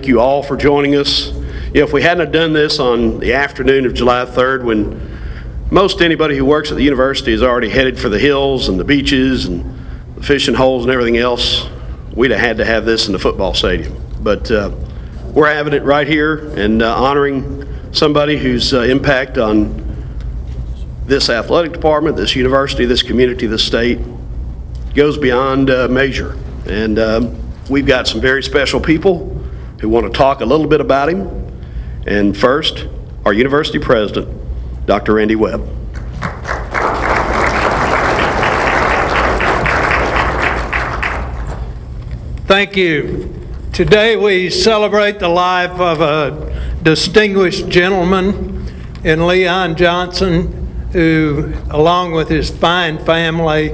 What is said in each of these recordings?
Thank you all for joining us. If we hadn't have done this on the afternoon of July 3rd, when most anybody who works at the university is already headed for the hills and the beaches and the fishing holes and everything else, we'd have had to have this in the football stadium. But we're having it right here and honoring somebody whose impact on this athletic department, this university, this community, this state goes beyond measure. And we've got some very special people who want to talk a little bit about him. And first, our university president, Dr. Randy Webb. Thank you. Today we celebrate the life of a distinguished gentleman in Leon Johnson, who, along with his fine family,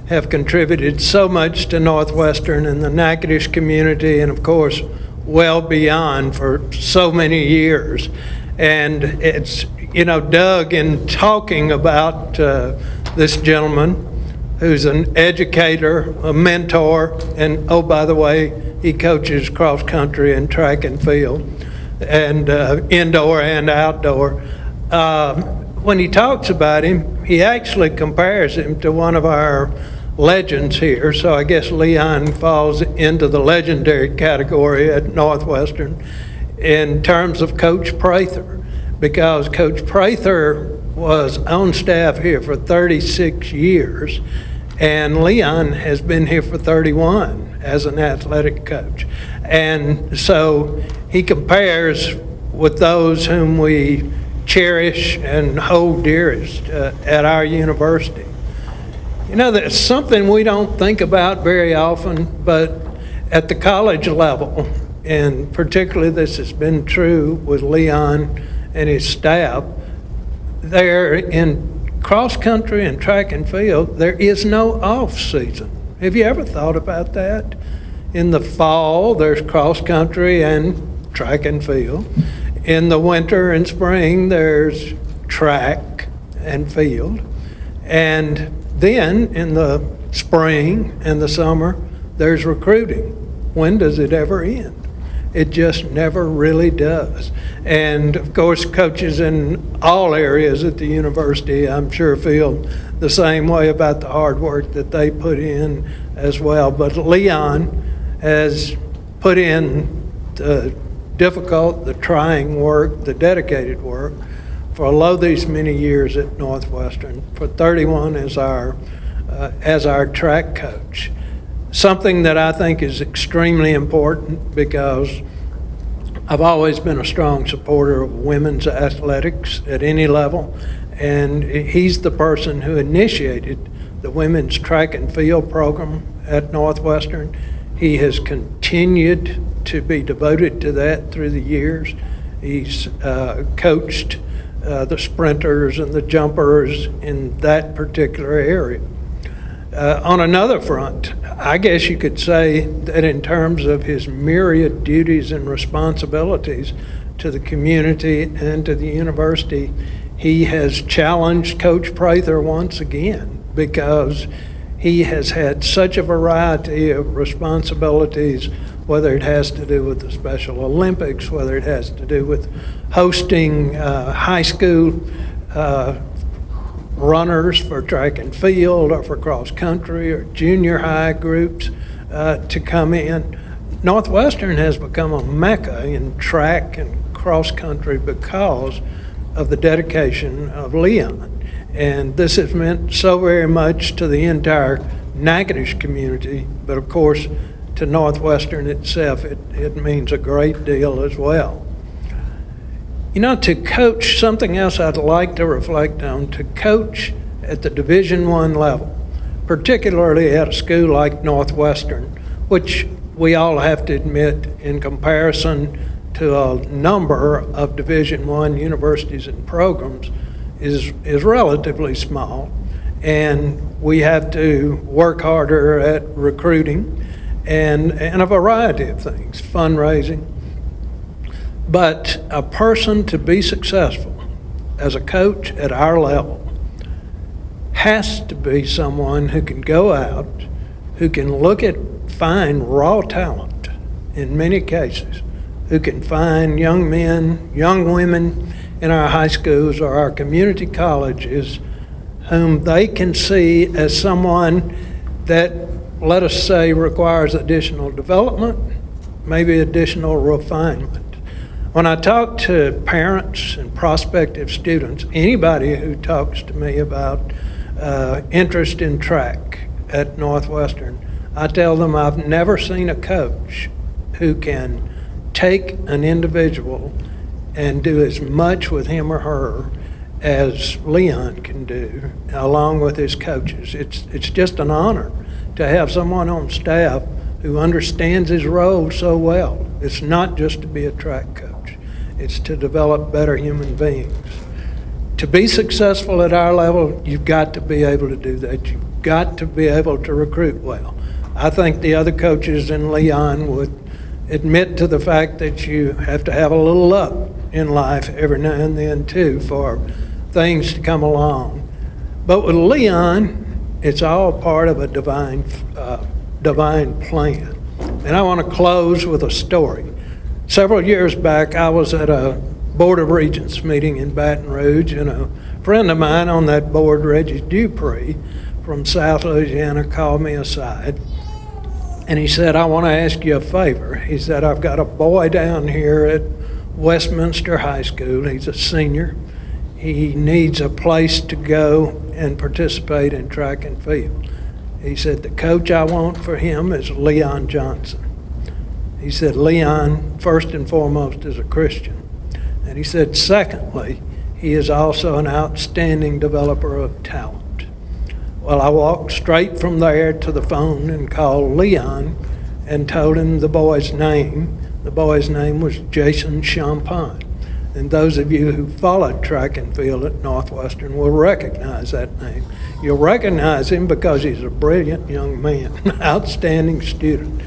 have contributed so much to Northwestern and the Natchitoches community, and of course, well beyond for so many years. And it's, Doug, in talking about this gentleman, who's an educator, a mentor, and oh, by the way, he coaches cross country and track and field, and indoor and outdoor. When he talks about him, he actually compares him to one of our legends here, so I guess Leon falls into the legendary category at Northwestern in terms of Coach Prather, because Coach Prather was on staff here for 36 years, and Leon has been here for 31 as an athletic coach. And so he compares with those whom we cherish and hold dearest at our university. That's something we don't think about very often, but at the college level, and particularly this has been true with Leon and his staff, there in cross country and track and field, there is no off season. Have you ever thought about that? In the fall, there's cross country and track and field. In the winter and spring, there's track and field. And then in the spring and the summer, there's recruiting. When does it ever end? It just never really does. And of course, coaches in all areas at the university, I'm sure, feel the same way about the hard work that they put in as well. But Leon has put in the difficult, the trying work, the dedicated work for these many years at Northwestern, for 31 as our track coach. Something that I think is extremely important, because I've always been a strong supporter of women's athletics at any level, and he's the person who initiated the women's track and field program at Northwestern. He has continued to be devoted to that through the years. He's coached the sprinters and the jumpers in that particular area. On another front, I guess you could say that in terms of his myriad duties and responsibilities to the community and to the university, he has challenged Coach Prather once again, because he has had such a variety of responsibilities, whether it has to do with the Special Olympics, whether it has to do with hosting high school runners for track and field, or for cross country, or junior high groups to come in. Northwestern has become a mecca in track and cross country because of the dedication of Leon. And this has meant so very much to the entire Natchitoches community, but of course to Northwestern itself, it means a great deal as well. To coach, something else I'd like to reflect on, to coach at the Division I level, particularly at a school like Northwestern, which we all have to admit, in comparison to a number of Division I universities and programs, is relatively small. And we have to work harder at recruiting and a variety of things, fundraising. But a person to be successful as a coach at our level has to be someone who can go out, who can find raw talent in many cases, who can find young men, young women in our high schools or our community colleges whom they can see as someone that, let us say, requires additional development, maybe additional refinement. When I talk to parents and prospective students, anybody who talks to me about interest in track at Northwestern, I tell them I've never seen a coach who can take an individual and do as much with him or her as Leon can do, along with his coaches. It's just an honor to have someone on staff who understands his role so well. It's not just to be a track coach. It's to develop better human beings. To be successful at our level, you've got to be able to do that. You've got to be able to recruit well. I think the other coaches in Leon would admit to the fact that you have to have a little luck in life every now and then too for things to come along. But with Leon, it's all part of a divine plan. And I want to close with a story. Several years back, I was at a Board of Regents meeting in Baton Rouge, and a friend of mine on that board, Reggie Dupree from South Louisiana, called me aside. And he said, I want to ask you a favor. He said, I've got a boy down here at Westminster High School. He's a senior. He needs a place to go and participate in track and field. He said, the coach I want for him is Leon Johnson. He said, Leon, first and foremost, is a Christian. And he said, secondly, he is also an outstanding developer of talent. Well, I walked straight from there to the phone and called Leon and told him the boy's name. The boy's name was Jason Champagne. And those of you who followed track and field at Northwestern will recognize that name. You'll recognize him because he's a brilliant young man, outstanding student,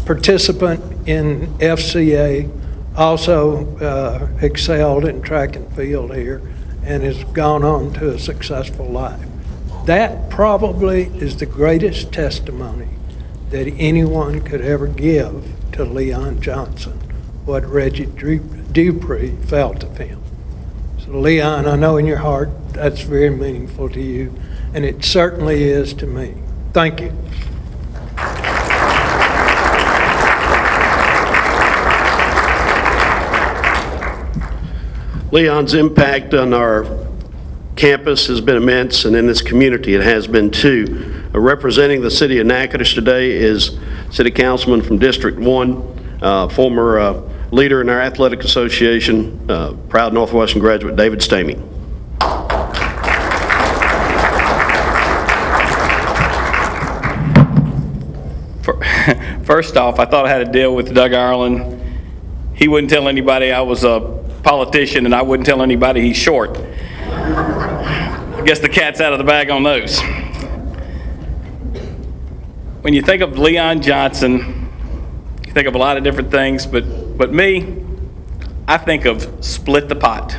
participant in FCA, also excelled in track and field here, and has gone on to a successful life. That probably is the greatest testimony that anyone could ever give to Leon Johnson, what Reggie Dupree felt of him. So Leon, I know in your heart that's very meaningful to you, and it certainly is to me. Thank you. Leon's impact on our campus has been immense, and in this community it has been too. Representing the city of Natchitoches today is City Councilman from District 1, former leader in our athletic association, proud Northwestern graduate David Stamey. First off, I thought I had a deal with Doug Ireland. He wouldn't tell anybody I was a politician, and I wouldn't tell anybody he's short. I guess the cat's out of the bag on those. When you think of Leon Johnson, you think of a lot of different things, but me, I think of split the pot.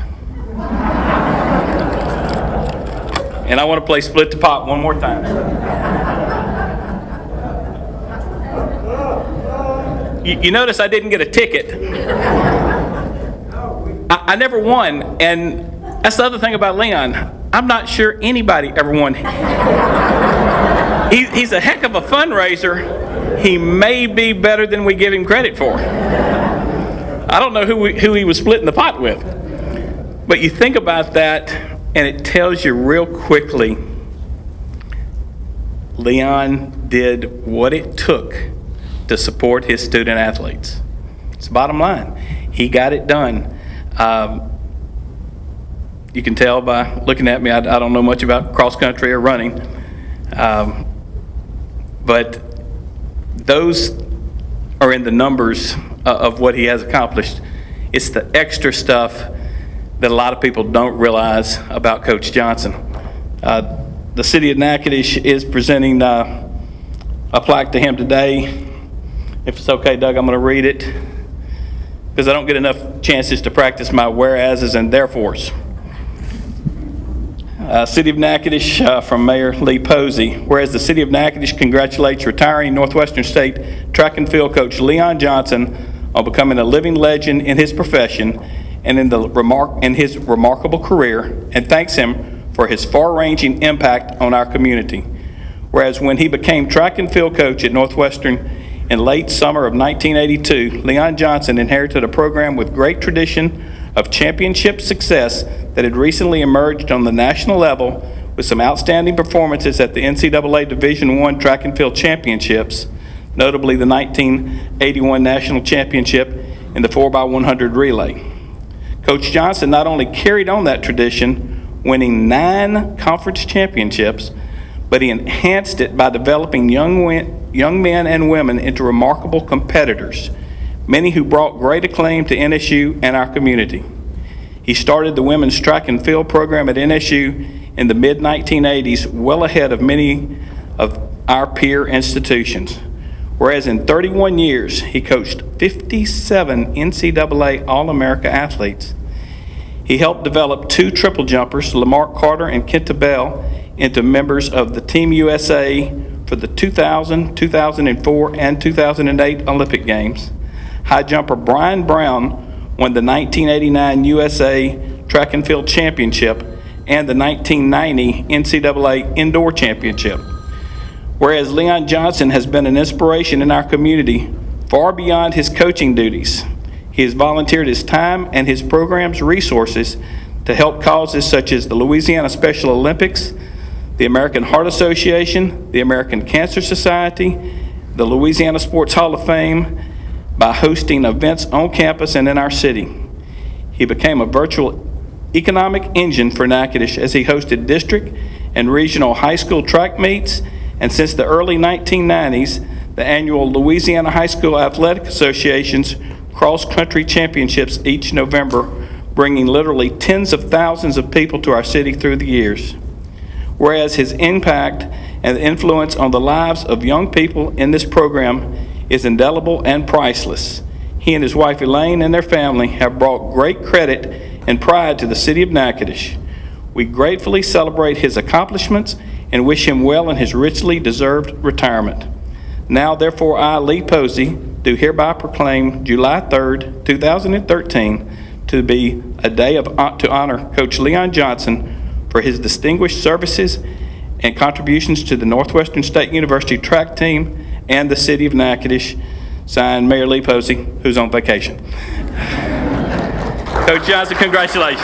And I want to play split the pot one more time. You notice I didn't get a ticket. I never won, and that's the other thing about Leon. I'm not sure anybody ever won. He's a heck of a fundraiser. He may be better than we give him credit for. I don't know who he was splitting the pot with. But you think about that, and it tells you real quickly, Leon did what it took to support his student athletes. It's the bottom line. He got it done. You can tell by looking at me, I don't know much about cross country or running. But those are in the numbers of what he has accomplished. It's the extra stuff that a lot of people don't realize about Coach Johnson. The city of Natchitoches is presenting a plaque to him today. If it's okay, Doug, I'm going to read it because I don't get enough chances to practice my whereases and therefores. City of Natchitoches from Mayor Lee Posey. Whereas the City of Natchitoches congratulates retiring Northwestern State track and field coach Leon Johnson on becoming a living legend in his profession and in his remarkable career, and thanks him for his far-ranging impact on our community. Whereas when he became track and field coach at Northwestern in late summer of 1982, Leon Johnson inherited a program with great tradition of championship success that had recently emerged on the national level with some outstanding performances at the NCAA Division I Track and Field Championships, notably the 1981 National Championship in the 4x100 relay. Coach Johnson not only carried on that tradition, winning 9 conference championships, but he enhanced it by developing young men and women into remarkable competitors, many who brought great acclaim to NSU and our community. He started the women's track and field program at NSU in the mid-1980s, well ahead of many of our peer institutions. Whereas in 31 years, he coached 57 NCAA All-America athletes. He helped develop 2 triple jumpers, Lamarck Carter and Kenta Bell, into members of the Team USA for the 2000, 2004, and 2008 Olympic Games. High jumper Brian Brown won the 1989 USA Track and Field Championship and the 1990 NCAA Indoor Championship. Whereas Leon Johnson has been an inspiration in our community far beyond his coaching duties. He has volunteered his time and his program's resources to help causes such as the Louisiana Special Olympics, the American Heart Association, the American Cancer Society, the Louisiana Sports Hall of Fame, by hosting events on campus and in our city. He became a virtual economic engine for Natchitoches as he hosted district and regional high school track meets, and since the early 1990s, the annual Louisiana High School Athletic Association's cross-country championships each November, bringing literally tens of thousands of people to our city through the years. Whereas his impact and influence on the lives of young people in this program is indelible and priceless. He and his wife Elaine and their family have brought great credit and pride to the city of Natchitoches. We gratefully celebrate his accomplishments and wish him well in his richly deserved retirement. Now, therefore, I, Lee Posey, do hereby proclaim July 3rd, 2013 to be a day to honor Coach Leon Johnson for his distinguished services and contributions to the Northwestern State University track team and the city of Natchitoches. Signed, Mayor Lee Posey, who's on vacation. Coach Johnson, congratulations.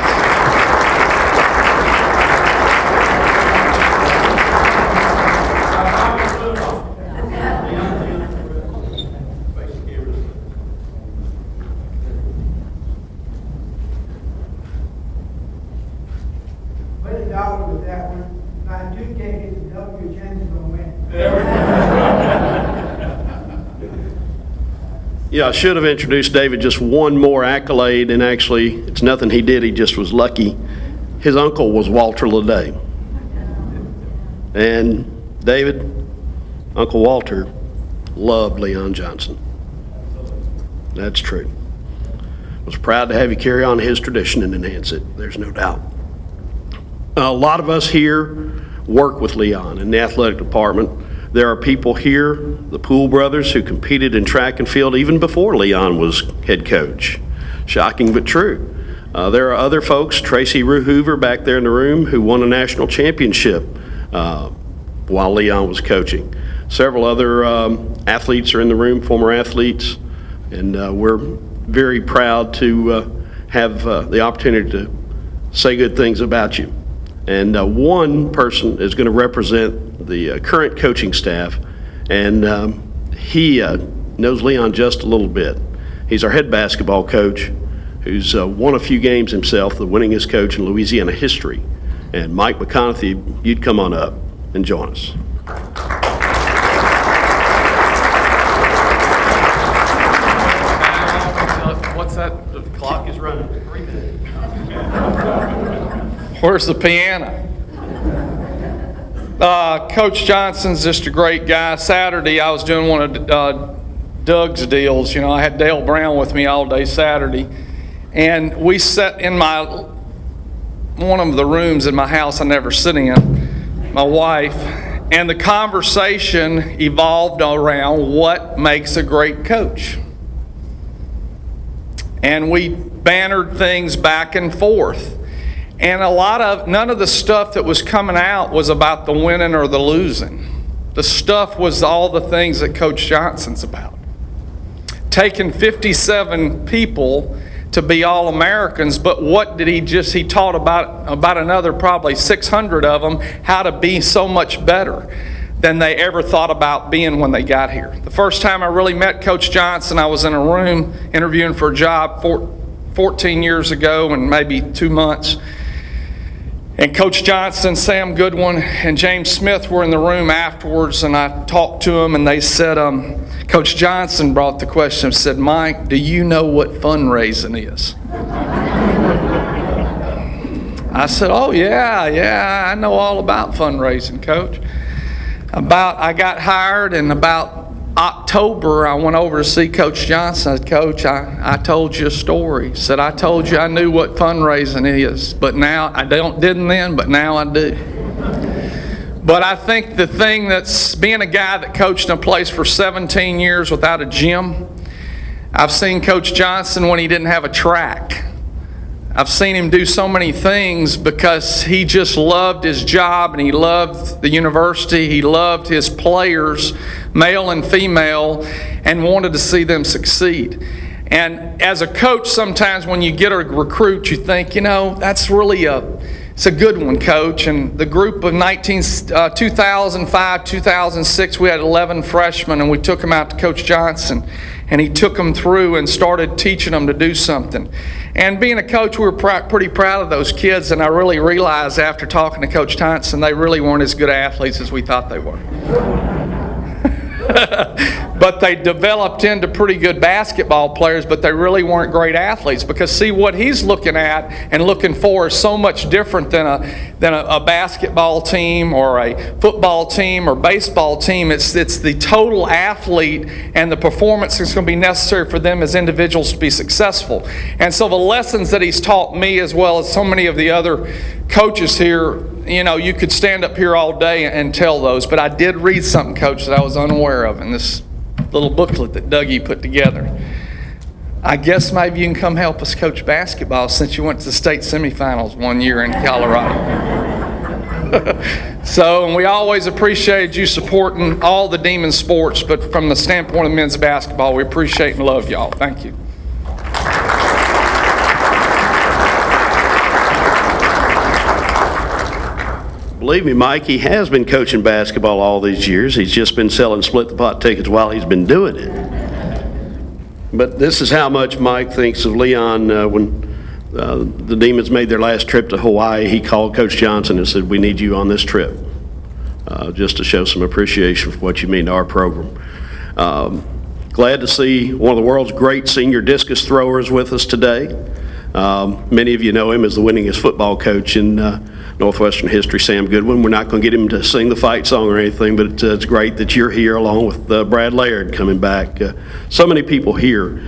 $20 with that one. Buy 2 tickets and double your chances on winning. Yeah, I should have introduced David just one more accolade, and actually, it's nothing he did, he just was lucky. His uncle was Walter Leday. And David, Uncle Walter, loved Leon Johnson. That's true. Was proud to have you carry on his tradition and enhance it, there's no doubt. A lot of us here work with Leon in the athletic department. There are people here, the Poole brothers, who competed in track and field even before Leon was head coach. Shocking but true. There are other folks, Tracy Rue Hoover back there in the room, who won a national championship while Leon was coaching. Several other athletes are in the room, former athletes, and we're very proud to have the opportunity to say good things about you. And one person is going to represent the current coaching staff, and he knows Leon just a little bit. He's our head basketball coach, who's won a few games himself, the winningest coach in Louisiana history. And Mike McConaughey, you'd come on up and join us. What's that? The clock is running. 3 minutes. Where's the piano? Coach Johnson's just a great guy. Saturday, I was doing one of Doug's deals. You know, I had Dale Brown with me all day Saturday. And we sat in one of the rooms in my house I never sit in, my wife. And the conversation evolved around what makes a great coach. and we bannered things back and forth. And none of the stuff that was coming out was about the winning or the losing. The stuff was all the things that Coach Johnson's about. Taking 57 people to be All-Americans, but what did he taught about another probably 600 of them how to be so much better than they ever thought about being when they got here. The first time I really met Coach Johnson, I was in a room interviewing for a job 14 years ago and maybe 2 months. And Coach Johnson, Sam Goodwin, and James Smith were in the room afterwards, and I talked to them, and they said, Coach Johnson brought the question, said, "Mike, do you know what fundraising is?" I said, "Oh, yeah, I know all about fundraising, Coach." I got hired, and about October, I went over to see Coach Johnson. I said, "Coach, I told you a story." He said, "I told you I knew what fundraising is, but now I didn't then, but now I do." But I think the thing that's being a guy that coached in a place for 17 years without a gym, I've seen Coach Johnson when he didn't have a track. I've seen him do so many things because he just loved his job and he loved the university. He loved his players, male and female, and wanted to see them succeed. And as a coach, sometimes when you get a recruit, you think, that's really it's a good one, Coach. And the group of 2005, 2006, we had 11 freshmen, and we took them out to Coach Johnson. And he took them through and started teaching them to do something. And being a coach, we were pretty proud of those kids, and I really realized after talking to Coach Johnson, they really weren't as good athletes as we thought they were. But they developed into pretty good basketball players, but they really weren't great athletes. Because see, what he's looking at and looking for is so much different than a basketball team or a football team or baseball team. It's the total athlete and the performance that's going to be necessary for them as individuals to be successful. And so the lessons that he's taught me, as well as so many of the other coaches here, you could stand up here all day and tell those. But I did read something, Coach, that I was unaware of in this little booklet that Dougie put together. I guess maybe you can come help us coach basketball since you went to the state semifinals one year in Colorado. So, and we always appreciate you supporting all the Demon sports, but from the standpoint of men's basketball, we appreciate and love y'all. Thank you. Believe me, Mike, he has been coaching basketball all these years. He's just been selling split-the-pot tickets while he's been doing it. But this is how much Mike thinks of Leon. When the Demons made their last trip to Hawaii, he called Coach Johnson and said, "We need you on this trip," just to show some appreciation for what you mean to our program. Glad to see one of the world's great senior discus throwers with us today. Many of you know him as the winningest football coach in Northwestern history, Sam Goodwin. We're not going to get him to sing the fight song or anything, but it's great that you're here along with Brad Laird coming back. So many people here.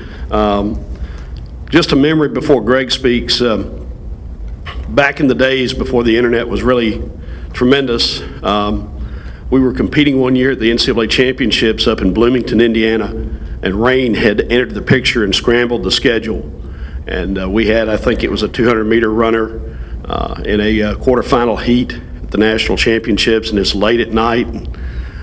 Just a memory before Greg speaks. Back in the days before the internet was really tremendous, we were competing one year at the NCAA championships up in Bloomington, Indiana, and rain had entered the picture and scrambled the schedule. And we had, I think it was a 200-meter runner in a quarterfinal heat at the national championships, and it's late at night, and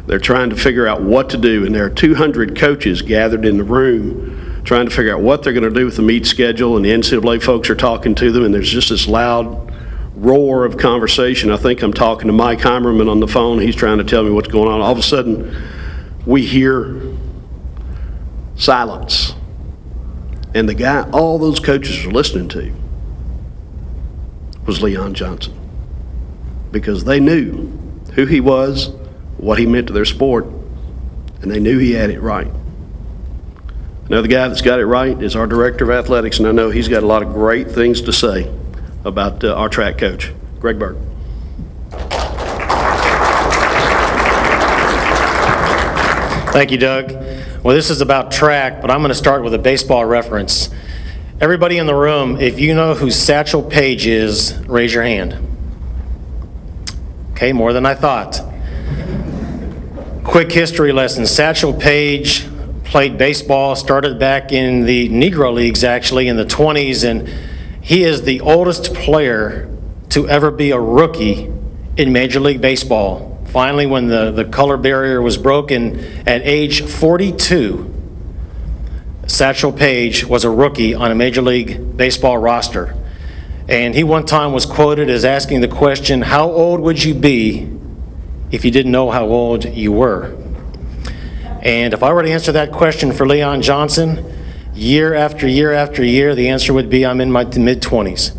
they're trying to figure out what to do, and there are 200 coaches gathered in the room trying to figure out what they're going to do with the meet schedule, and the NCAA folks are talking to them, and there's just this loud roar of conversation. I think I'm talking to Mike Heimerman on the phone. He's trying to tell me what's going on. All of a sudden, we hear silence. And the guy all those coaches are listening to was Leon Johnson, because they knew who he was, what he meant to their sport, and they knew he had it right. Another guy that's got it right is our Director of Athletics, and I know he's got a lot of great things to say about our track coach, Greg Burke. Thank you, Doug. Well, this is about track, but I'm going to start with a baseball reference. Everybody in the room, if you know who Satchel Paige is, raise your hand. Okay, more than I thought. Quick history lesson. Satchel Paige played baseball, started back in the Negro Leagues, actually, in the 20s, and he is the oldest player to ever be a rookie in Major League Baseball. Finally, when the color barrier was broken at age 42, Satchel Paige was a rookie on a Major League Baseball roster. And he one time was quoted as asking the question, how old would you be if you didn't know how old you were? And if I were to answer that question for Leon Johnson, year after year after year, the answer would be I'm in my mid-20s.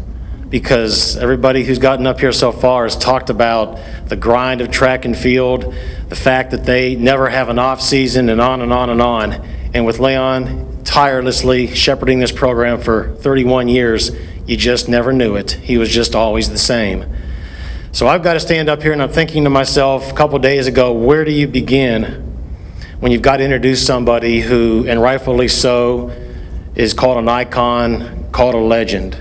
Because everybody who's gotten up here so far has talked about the grind of track and field, the fact that they never have an off season, and on and on and on. And with Leon tirelessly shepherding this program for 31 years, you just never knew it. He was just always the same. So I've got to stand up here and I'm thinking to myself a couple days ago, where do you begin when you've got to introduce somebody who, and rightfully so, is called an icon, called a legend?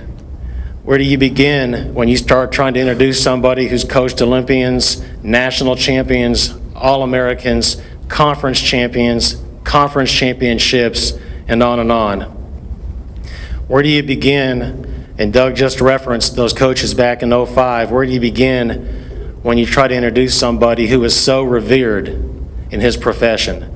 Where do you begin when you start trying to introduce somebody who's coached Olympians, national champions, All-Americans, conference champions, conference championships, and on and on? Where do you begin? And Doug just referenced those coaches back in '05. Where do you begin when you try to introduce somebody who is so revered in his profession?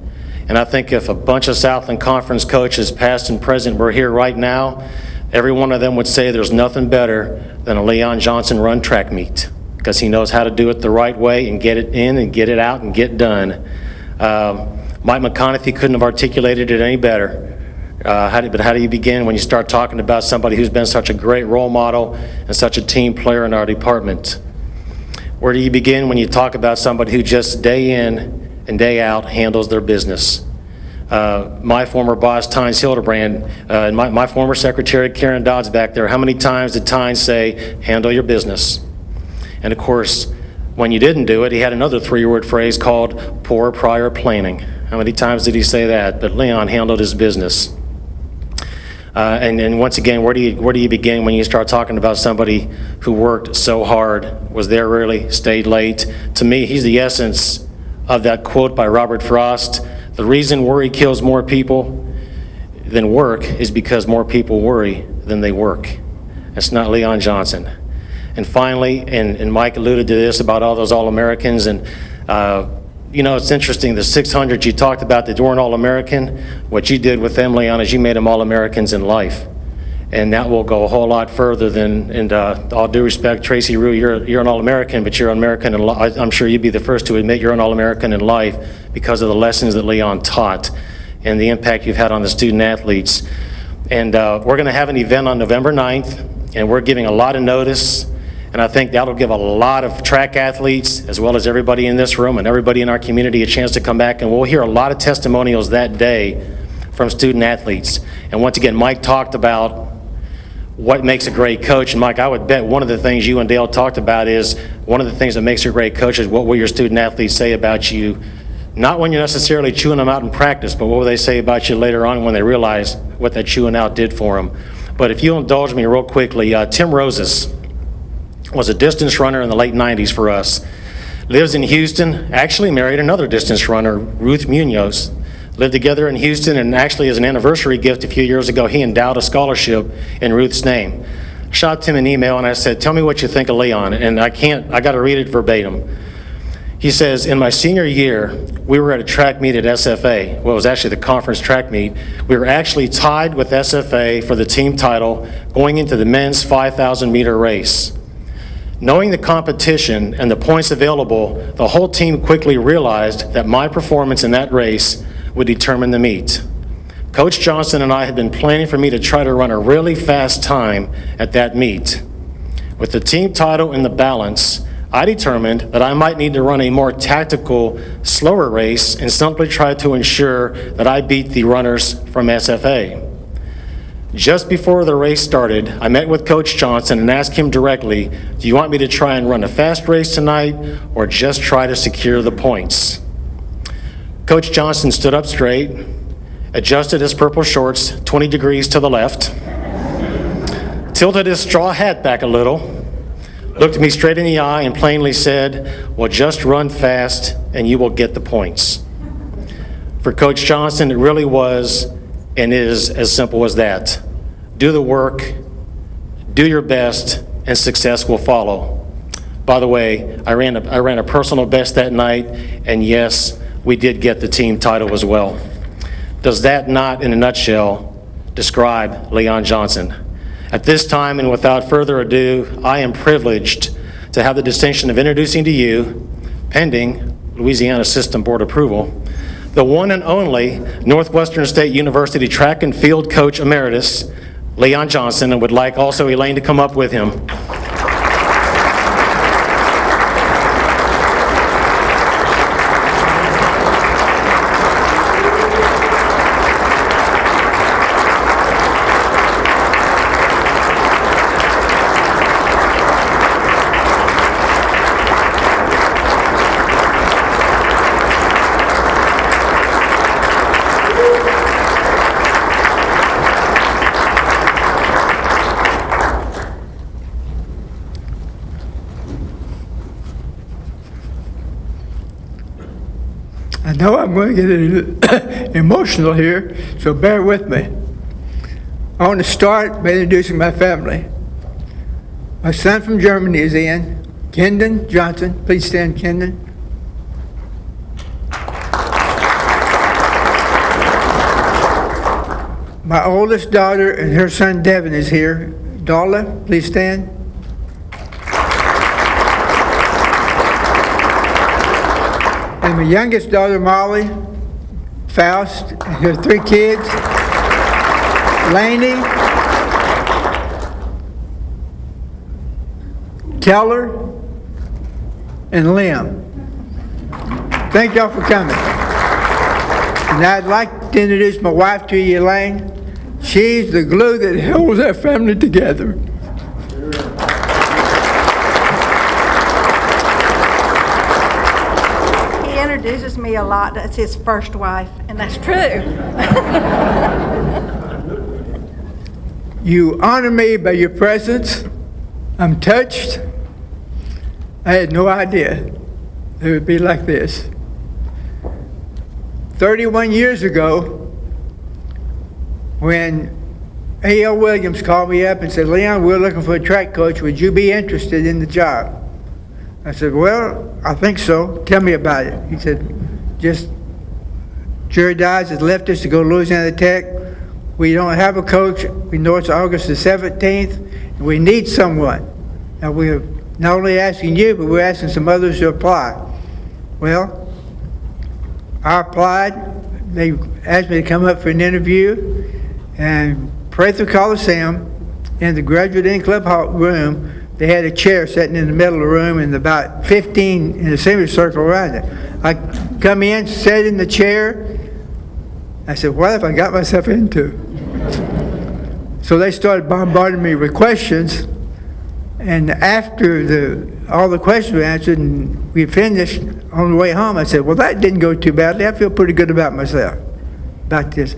And I think if a bunch of Southland Conference coaches, past and present, were here right now, every one of them would say there's nothing better than a Leon Johnson run track meet, because he knows how to do it the right way and get it in and get it out and get done. Mike McConaughey couldn't have articulated it any better. But how do you begin when you start talking about somebody who's been such a great role model and such a team player in our department? Where do you begin when you talk about somebody who just day in and day out handles their business? My former boss, Tynes Hildebrand, and my former secretary, Karen Dodds, back there, how many times did Tynes say, handle your business? And of course, when you didn't do it, he had another 3-word phrase called poor prior planning. How many times did he say that? But Leon handled his business. And once again, where do you begin when you start talking about somebody who worked so hard, was there early, stayed late? To me, he's the essence of that quote by Robert Frost. The reason worry kills more people than work is because more people worry than they work. That's not Leon Johnson. And finally, and Mike alluded to this about all those All-Americans, and you know, it's interesting, the 600 you talked about that weren't All-American, what you did with them, Leon, is you made them All-Americans in life. And that will go a whole lot further than, and all due respect, Tracy Rue, you're an All-American, but you're an American in life. I'm sure you'd be the first to admit you're an All-American in life because of the lessons that Leon taught and the impact you've had on the student athletes. And we're gonna have an event on November 9th, and we're giving a lot of notice. And I think that'll give a lot of track athletes, as well as everybody in this room and everybody in our community, a chance to come back, and we'll hear a lot of testimonials that day from student athletes. And once again, Mike talked about what makes a great coach. And Mike, I would bet one of the things you and Dale talked about is one of the things that makes you a great coach is what will your student athletes say about you, not when you're necessarily chewing them out in practice, but what will they say about you later on when they realize what that chewing out did for them. But if you'll indulge me real quickly, Tim Roses was a distance runner in the late 90s for us. Lives in Houston, actually married another distance runner, Ruth Munoz. Lived together in Houston, and actually as an anniversary gift a few years ago, he endowed a scholarship in Ruth's name. Shot Tim an email and I said, tell me what you think of Leon. And I gotta read it verbatim. He says, in my senior year, we were at a track meet at SFA. Well, it was actually the conference track meet. We were actually tied with SFA for the team title going into the men's 5,000 meter race. Knowing the competition and the points available, the whole team quickly realized that my performance in that race would determine the meet. Coach Johnson and I had been planning for me to try to run a really fast time at that meet. With the team title in the balance, I determined that I might need to run a more tactical, slower race and simply try to ensure that I beat the runners from SFA. Just before the race started, I met with Coach Johnson and asked him directly, do you want me to try and run a fast race tonight or just try to secure the points? Coach Johnson stood up straight, adjusted his purple shorts 20 degrees to the left, tilted his straw hat back a little, looked me straight in the eye and plainly said, well, just run fast and you will get the points. For Coach Johnson, it really was and is as simple as that. Do the work, do your best, and success will follow. By the way, I ran a personal best that night, and yes, we did get the team title as well. Does that not, in a nutshell, describe Leon Johnson? At this time, and without further ado, I am privileged to have the distinction of introducing to you, pending Louisiana System Board approval, the one and only Northwestern State University track and field coach emeritus, Leon Johnson, and would like also Elaine to come up with him. I know I'm going to get emotional here, so bear with me. I want to start by introducing my family. My son from Germany is in, Kendon Johnson. Please stand, Kendon. My oldest daughter and her son Devin is here. Darla, please stand. And my youngest daughter, Molly, Faust, and her 3 kids, Laney, Keller, and Liam. Thank y'all for coming. And I'd like to introduce my wife to you, Elaine. She's the glue that holds our family together. Introduces me a lot. That's his first wife, and that's true. You honor me by your presence. I'm touched. I had no idea it would be like this. 31 years ago, when A.L. Williams called me up and said, Leon, we're looking for a track coach. Would you be interested in the job? I said, well, I think so. Tell me about it. He said, Jerry Dodds has left us to go to Louisiana Tech. We don't have a coach. We know it's August the 17th, and we need someone. Now, we're not only asking you, but we're asking some others to apply. Well, I applied. They asked me to come up for an interview, and Prather Coliseum, in the graduate in club room, they had a chair sitting in the middle of the room and about 15 in a semicircle around it. I come in, sat in the chair. I said, what have I got myself into? So they started bombarding me with questions. And after all the questions were answered and we finished on the way home, I said, well, that didn't go too badly. I feel pretty good about myself, about this.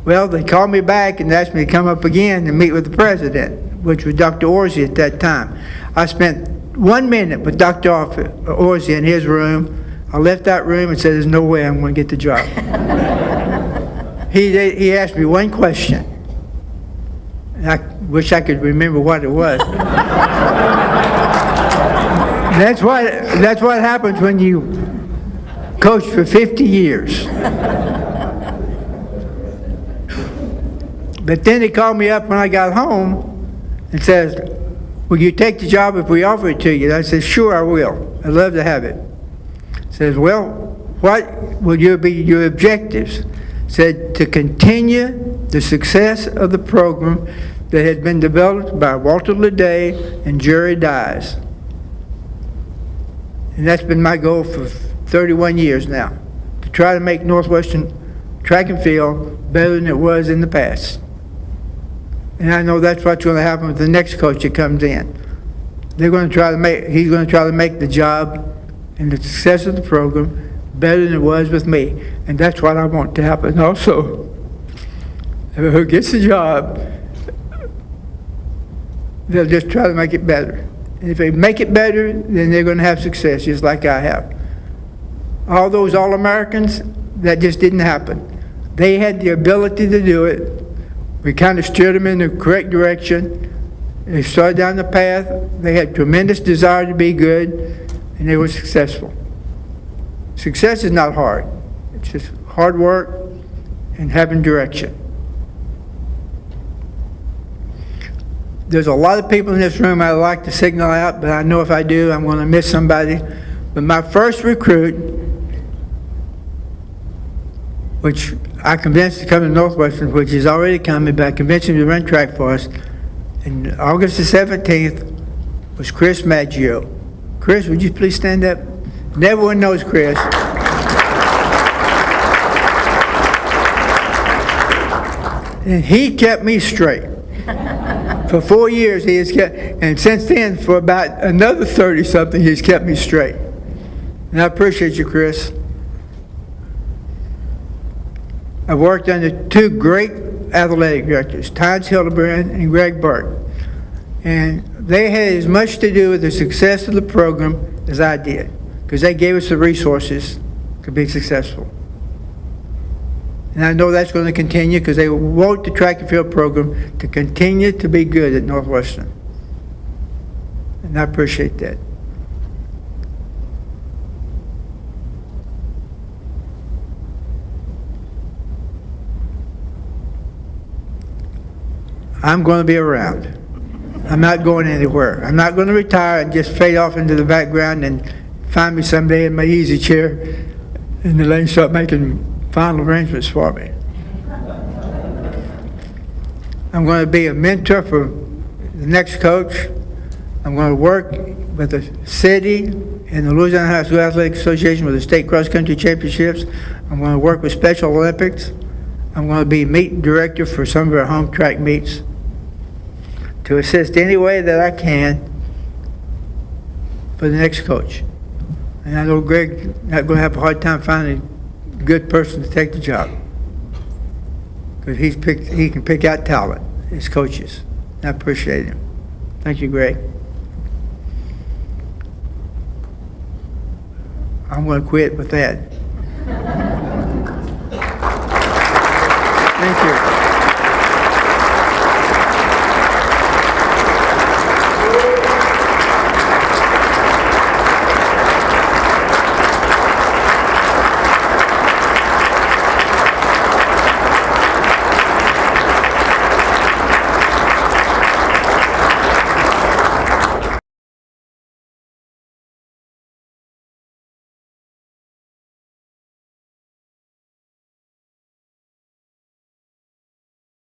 Well, they called me back and asked me to come up again and meet with the president, which was Dr. Orsi at that time. I spent 1 minute with Dr. Orsi in his room. I left that room and said, there's no way I'm going to get the job. He asked me one question. And I wish I could remember what it was. That's what happens when you coach for 50 years. But then he called me up when I got home and says, will you take the job if we offer it to you? And I said, sure, I will. I'd love to have it. Says, well, what will be your objectives? Said, to continue the success of the program that had been developed by Walter Leday and Jerry Dodds. And that's been my goal for 31 years now, to try to make Northwestern track and field better than it was in the past. And I know that's what's going to happen with the next coach that comes in. He's going to try to make the job and the success of the program better than it was with me. And that's what I want to happen also. Who gets the job, they'll just try to make it better. And if they make it better, then they're going to have success, just like I have. all those All-Americans, that just didn't happen. They had the ability to do it. We kind of steered them in the correct direction. They started down the path. They had tremendous desire to be good, and they were successful. Success is not hard. It's just hard work and having direction. There's a lot of people in this room I'd like to signal out, but I know if I do, I'm going to miss somebody. But my first recruit, which I convinced to come to Northwestern, which is already coming, but I convinced him to run track for us, and August the 17th was Chris Maggio. Chris, would you please stand up? And everyone knows Chris. And he kept me straight. For 4 years he has kept, and since then for about another 30-something he's kept me straight. And I appreciate you, Chris. I worked under two great athletic directors, Todd Hildebrand and Greg Burke. And they had as much to do with the success of the program as I did, because they gave us the resources to be successful. And I know that's going to continue because they want the track and field program to continue to be good at Northwestern. And I appreciate that. I'm going to be around. I'm not going anywhere. I'm not going to retire and just fade off into the background and find me someday in my easy chair and the lane start making final arrangements for me. I'm going to be a mentor for the next coach. I'm going to work with the city and the Louisiana High School Athletic Association with the state cross-country championships. I'm going to work with Special Olympics. I'm going to be meet director for some of our home track meets to assist any way that I can for the next coach. And I know Greg's not going to have a hard time finding a good person to take the job, because he can pick out talent as coaches. And I appreciate him. Thank you, Greg. I'm going to quit with that.